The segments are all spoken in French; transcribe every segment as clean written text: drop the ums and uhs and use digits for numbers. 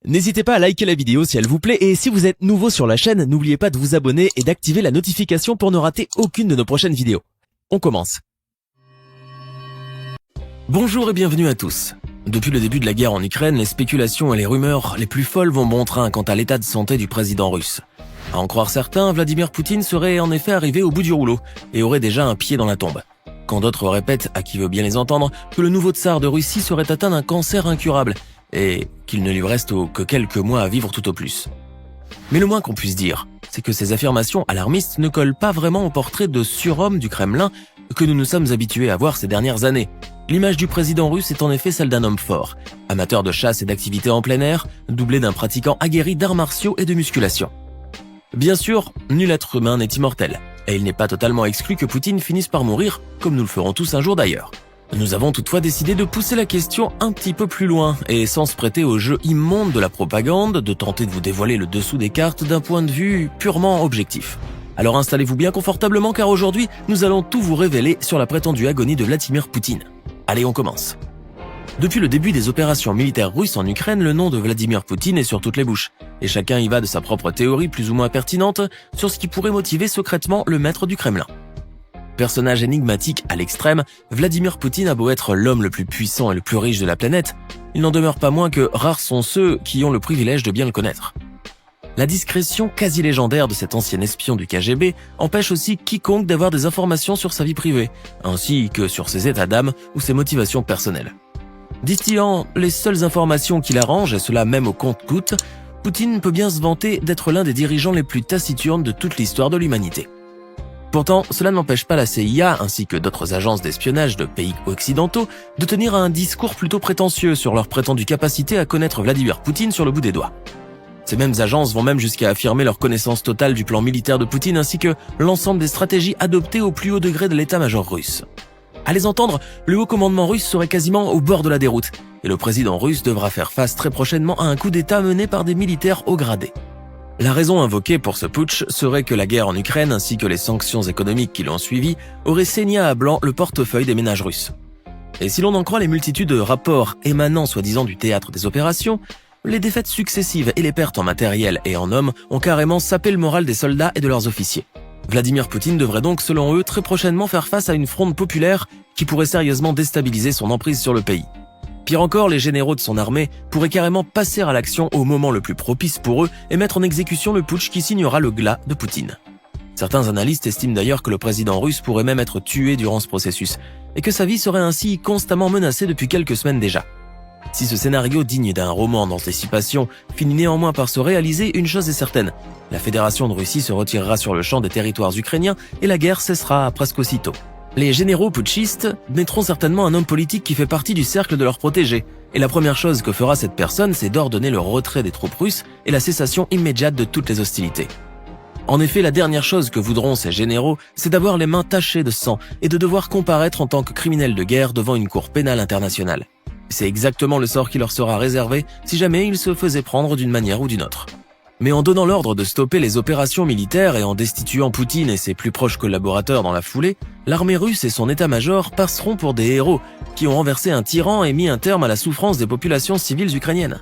N'hésitez pas à liker la vidéo si elle vous plaît et si vous êtes nouveau sur la chaîne, n'oubliez pas de vous abonner et d'activer la notification pour ne rater aucune de nos prochaines vidéos. On commence. Bonjour et bienvenue à tous. Depuis le début de la guerre en Ukraine, les spéculations et les rumeurs les plus folles vont bon train quant à l'état de santé du président russe. À en croire certains, Vladimir Poutine serait en effet arrivé au bout du rouleau et aurait déjà un pied dans la tombe. Quand d'autres répètent, à qui veut bien les entendre, que le nouveau tsar de Russie serait atteint d'un cancer incurable et qu'il ne lui reste que quelques mois à vivre tout au plus. Mais le moins qu'on puisse dire, c'est que ces affirmations alarmistes ne collent pas vraiment au portrait de surhomme du Kremlin que nous nous sommes habitués à voir ces dernières années. L'image du président russe est en effet celle d'un homme fort, amateur de chasse et d'activités en plein air, doublé d'un pratiquant aguerri d'arts martiaux et de musculation. Bien sûr, nul être humain n'est immortel, et il n'est pas totalement exclu que Poutine finisse par mourir, comme nous le ferons tous un jour d'ailleurs. Nous avons toutefois décidé de pousser la question un petit peu plus loin, et sans se prêter au jeu immonde de la propagande, de tenter de vous dévoiler le dessous des cartes d'un point de vue purement objectif. Alors installez-vous bien confortablement car aujourd'hui, nous allons tout vous révéler sur la prétendue agonie de Vladimir Poutine. Allez, on commence. Depuis le début des opérations militaires russes en Ukraine, le nom de Vladimir Poutine est sur toutes les bouches, et chacun y va de sa propre théorie plus ou moins pertinente sur ce qui pourrait motiver secrètement le maître du Kremlin. Personnage énigmatique à l'extrême, Vladimir Poutine a beau être l'homme le plus puissant et le plus riche de la planète, il n'en demeure pas moins que rares sont ceux qui ont le privilège de bien le connaître. La discrétion quasi légendaire de cet ancien espion du KGB empêche aussi quiconque d'avoir des informations sur sa vie privée, ainsi que sur ses états d'âme ou ses motivations personnelles. Distillant les seules informations qui l'arrangent, et cela même au compte-gouttes, Poutine peut bien se vanter d'être l'un des dirigeants les plus taciturnes de toute l'histoire de l'humanité. Pourtant, cela n'empêche pas la CIA, ainsi que d'autres agences d'espionnage de pays occidentaux, de tenir un discours plutôt prétentieux sur leur prétendue capacité à connaître Vladimir Poutine sur le bout des doigts. Ces mêmes agences vont même jusqu'à affirmer leur connaissance totale du plan militaire de Poutine ainsi que l'ensemble des stratégies adoptées au plus haut degré de l'état-major russe. À les entendre, le haut commandement russe serait quasiment au bord de la déroute, et le président russe devra faire face très prochainement à un coup d'État mené par des militaires haut gradés. La raison invoquée pour ce putsch serait que la guerre en Ukraine ainsi que les sanctions économiques qui l'ont suivi auraient saigné à blanc le portefeuille des ménages russes. Et si l'on en croit les multitudes de rapports émanant soi-disant du théâtre des opérations, les défaites successives et les pertes en matériel et en hommes ont carrément sapé le moral des soldats et de leurs officiers. Vladimir Poutine devrait donc, selon eux, très prochainement faire face à une fronde populaire qui pourrait sérieusement déstabiliser son emprise sur le pays. Pire encore, les généraux de son armée pourraient carrément passer à l'action au moment le plus propice pour eux et mettre en exécution le putsch qui signera le glas de Poutine. Certains analystes estiment d'ailleurs que le président russe pourrait même être tué durant ce processus, et que sa vie serait ainsi constamment menacée depuis quelques semaines déjà. Si ce scénario digne d'un roman d'anticipation finit néanmoins par se réaliser, une chose est certaine, la Fédération de Russie se retirera sur le champ des territoires ukrainiens et la guerre cessera presque aussitôt. Les généraux putschistes mettront certainement un homme politique qui fait partie du cercle de leurs protégés, et la première chose que fera cette personne, c'est d'ordonner le retrait des troupes russes et la cessation immédiate de toutes les hostilités. En effet, la dernière chose que voudront ces généraux, c'est d'avoir les mains tachées de sang et de devoir comparaître en tant que criminels de guerre devant une cour pénale internationale. C'est exactement le sort qui leur sera réservé si jamais ils se faisaient prendre d'une manière ou d'une autre. Mais en donnant l'ordre de stopper les opérations militaires et en destituant Poutine et ses plus proches collaborateurs dans la foulée, l'armée russe et son état-major passeront pour des héros qui ont renversé un tyran et mis un terme à la souffrance des populations civiles ukrainiennes.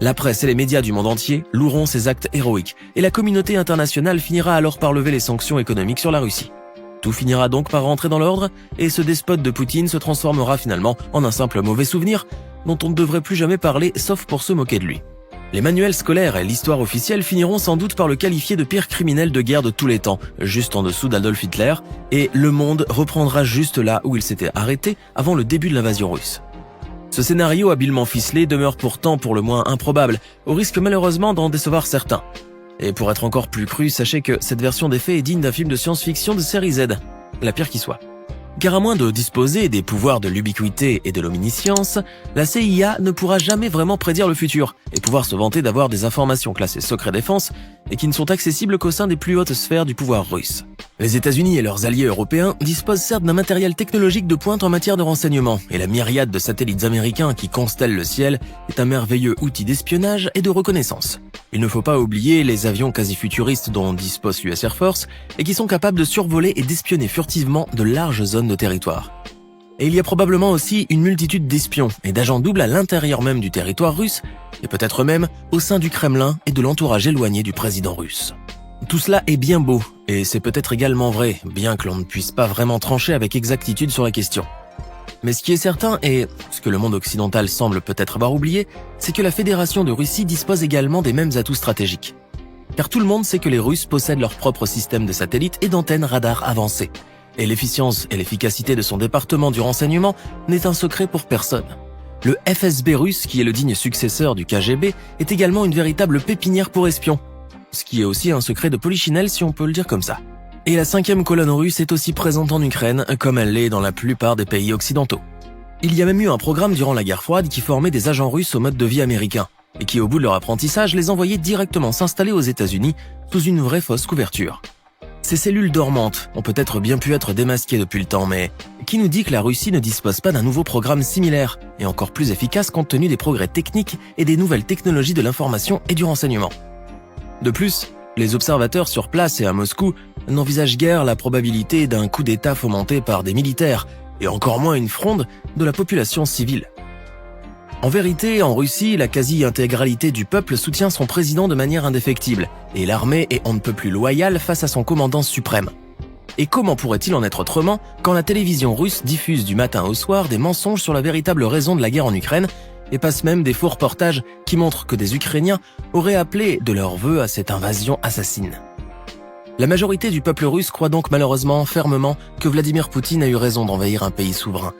La presse et les médias du monde entier loueront ces actes héroïques et la communauté internationale finira alors par lever les sanctions économiques sur la Russie. Tout finira donc par rentrer dans l'ordre et ce despote de Poutine se transformera finalement en un simple mauvais souvenir dont on ne devrait plus jamais parler sauf pour se moquer de lui. Les manuels scolaires et l'histoire officielle finiront sans doute par le qualifier de pire criminel de guerre de tous les temps, juste en dessous d'Adolf Hitler, et le monde reprendra juste là où il s'était arrêté avant le début de l'invasion russe. Ce scénario habilement ficelé demeure pourtant pour le moins improbable, au risque malheureusement d'en décevoir certains. Et pour être encore plus cru, sachez que cette version des faits est digne d'un film de science-fiction de série Z, la pire qui soit. Car à moins de disposer des pouvoirs de l'ubiquité et de l'omniscience, la CIA ne pourra jamais vraiment prédire le futur et pouvoir se vanter d'avoir des informations classées secret défense et qui ne sont accessibles qu'au sein des plus hautes sphères du pouvoir russe. Les États-Unis et leurs alliés européens disposent certes d'un matériel technologique de pointe en matière de renseignement, et la myriade de satellites américains qui constellent le ciel est un merveilleux outil d'espionnage et de reconnaissance. Il ne faut pas oublier les avions quasi-futuristes dont dispose l'US Air Force et qui sont capables de survoler et d'espionner furtivement de larges zones de territoire. Et il y a probablement aussi une multitude d'espions et d'agents doubles à l'intérieur même du territoire russe et peut-être même au sein du Kremlin et de l'entourage éloigné du président russe. Tout cela est bien beau, et c'est peut-être également vrai, bien que l'on ne puisse pas vraiment trancher avec exactitude sur la question. Mais ce qui est certain, et ce que le monde occidental semble peut-être avoir oublié, c'est que la Fédération de Russie dispose également des mêmes atouts stratégiques. Car tout le monde sait que les Russes possèdent leur propre système de satellites et d'antennes radar avancées. Et l'efficience et l'efficacité de son département du renseignement n'est un secret pour personne. Le FSB russe, qui est le digne successeur du KGB, est également une véritable pépinière pour espions. Ce qui est aussi un secret de polichinelle si on peut le dire comme ça. Et la 5e colonne russe est aussi présente en Ukraine, comme elle l'est dans la plupart des pays occidentaux. Il y a même eu un programme durant la guerre froide qui formait des agents russes au mode de vie américain, et qui au bout de leur apprentissage les envoyait directement s'installer aux États-Unis sous une vraie fausse couverture. Ces cellules dormantes ont peut-être bien pu être démasquées depuis le temps, mais qui nous dit que la Russie ne dispose pas d'un nouveau programme similaire, et encore plus efficace compte tenu des progrès techniques et des nouvelles technologies de l'information et du renseignement. De plus, les observateurs sur place et à Moscou n'envisagent guère la probabilité d'un coup d'État fomenté par des militaires, et encore moins une fronde de la population civile. En vérité, en Russie, la quasi-intégralité du peuple soutient son président de manière indéfectible, et l'armée est on ne peut plus loyale face à son commandant suprême. Et comment pourrait-il en être autrement quand la télévision russe diffuse du matin au soir des mensonges sur la véritable raison de la guerre en Ukraine, et passe même des faux reportages qui montrent que des Ukrainiens auraient appelé de leur vœu à cette invasion assassine. La majorité du peuple russe croit donc malheureusement fermement que Vladimir Poutine a eu raison d'envahir un pays souverain.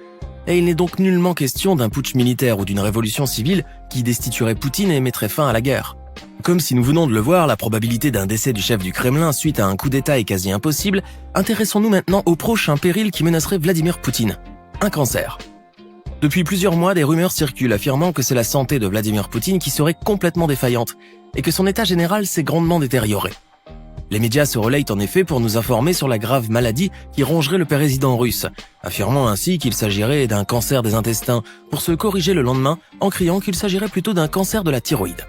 Et il n'est donc nullement question d'un putsch militaire ou d'une révolution civile qui destituerait Poutine et mettrait fin à la guerre. Comme si nous venons de le voir, la probabilité d'un décès du chef du Kremlin suite à un coup d'État est quasi impossible. Intéressons-nous maintenant au prochain péril qui menacerait Vladimir Poutine. Un cancer. Depuis plusieurs mois, des rumeurs circulent affirmant que c'est la santé de Vladimir Poutine qui serait complètement défaillante et que son état général s'est grandement détérioré. Les médias se relayent en effet pour nous informer sur la grave maladie qui rongerait le président russe, affirmant ainsi qu'il s'agirait d'un cancer des intestins pour se corriger le lendemain en criant qu'il s'agirait plutôt d'un cancer de la thyroïde.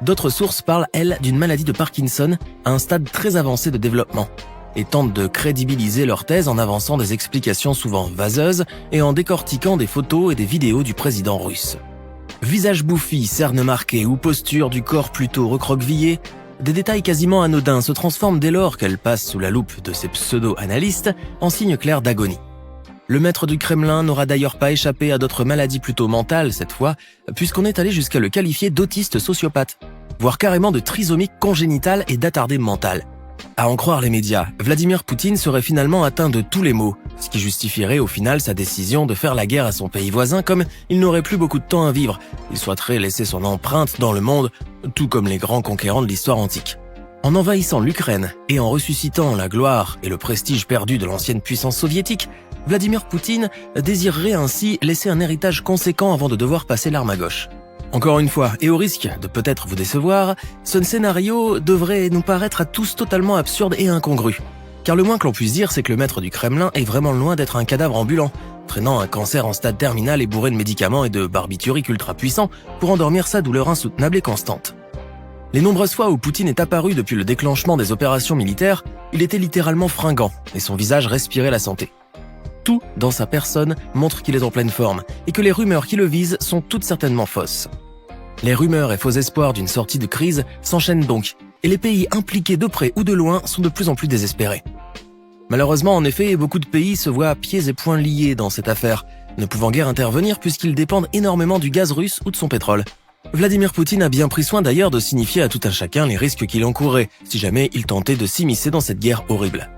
D'autres sources parlent, elles, d'une maladie de Parkinson à un stade très avancé de développement et tentent de crédibiliser leur thèse en avançant des explications souvent vaseuses et en décortiquant des photos et des vidéos du président russe. Visage bouffi, cernes marquées ou posture du corps plutôt recroquevillée, des détails quasiment anodins se transforment dès lors qu'elle passe sous la loupe de ces pseudo-analystes en signe clair d'agonie. Le maître du Kremlin n'aura d'ailleurs pas échappé à d'autres maladies plutôt mentales cette fois, puisqu'on est allé jusqu'à le qualifier d'autiste sociopathe, voire carrément de trisomique congénitale et d'attardé mental. À en croire les médias, Vladimir Poutine serait finalement atteint de tous les maux, ce qui justifierait au final sa décision de faire la guerre à son pays voisin comme il n'aurait plus beaucoup de temps à vivre. Il souhaiterait laisser son empreinte dans le monde, tout comme les grands conquérants de l'histoire antique. En envahissant l'Ukraine et en ressuscitant la gloire et le prestige perdu de l'ancienne puissance soviétique, Vladimir Poutine désirerait ainsi laisser un héritage conséquent avant de devoir passer l'arme à gauche. Encore une fois, et au risque de peut-être vous décevoir, ce scénario devrait nous paraître à tous totalement absurde et incongru. Car le moins que l'on puisse dire, c'est que le maître du Kremlin est vraiment loin d'être un cadavre ambulant, traînant un cancer en stade terminal et bourré de médicaments et de barbituriques ultra puissants pour endormir sa douleur insoutenable et constante. Les nombreuses fois où Poutine est apparu depuis le déclenchement des opérations militaires, il était littéralement fringant et son visage respirait la santé. Tout dans sa personne montre qu'il est en pleine forme et que les rumeurs qui le visent sont toutes certainement fausses. Les rumeurs et faux espoirs d'une sortie de crise s'enchaînent donc, et les pays impliqués de près ou de loin sont de plus en plus désespérés. Malheureusement, en effet, beaucoup de pays se voient pieds et poings liés dans cette affaire, ne pouvant guère intervenir puisqu'ils dépendent énormément du gaz russe ou de son pétrole. Vladimir Poutine a bien pris soin d'ailleurs de signifier à tout un chacun les risques qu'il encourrait, si jamais il tentait de s'immiscer dans cette guerre horrible.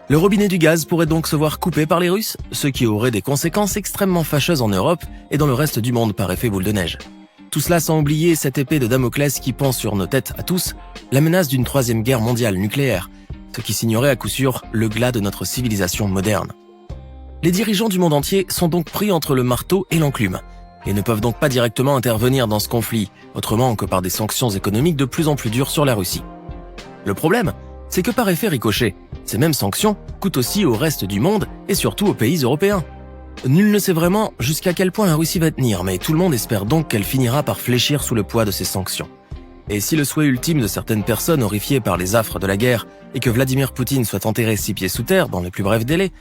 Le robinet du gaz pourrait donc se voir coupé par les Russes, ce qui aurait des conséquences extrêmement fâcheuses en Europe et dans le reste du monde par effet boule de neige. Tout cela sans oublier cette épée de Damoclès qui pend sur nos têtes à tous, la menace d'une troisième guerre mondiale nucléaire, ce qui signerait à coup sûr le glas de notre civilisation moderne. Les dirigeants du monde entier sont donc pris entre le marteau et l'enclume, et ne peuvent donc pas directement intervenir dans ce conflit, autrement que par des sanctions économiques de plus en plus dures sur la Russie. Le problème, c'est que par effet ricochet, ces mêmes sanctions coûtent aussi au reste du monde et surtout aux pays européens. Nul ne sait vraiment jusqu'à quel point la Russie va tenir, mais tout le monde espère donc qu'elle finira par fléchir sous le poids de ces sanctions. Et si le souhait ultime de certaines personnes horrifiées par les affres de la guerre est que Vladimir Poutine soit enterré 6 pieds sous terre dans les plus brefs délais,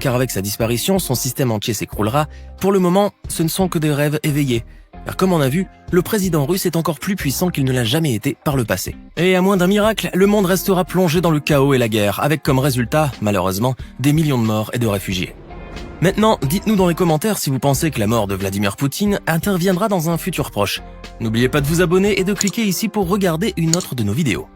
car avec sa disparition, son système entier s'écroulera, pour le moment, ce ne sont que des rêves éveillés, Car comme on a vu, le président russe est encore plus puissant qu'il ne l'a jamais été par le passé. Et à moins d'un miracle, le monde restera plongé dans le chaos et la guerre, avec comme résultat, malheureusement, des millions de morts et de réfugiés. Maintenant, dites-nous dans les commentaires si vous pensez que la mort de Vladimir Poutine interviendra dans un futur proche. N'oubliez pas de vous abonner et de cliquer ici pour regarder une autre de nos vidéos.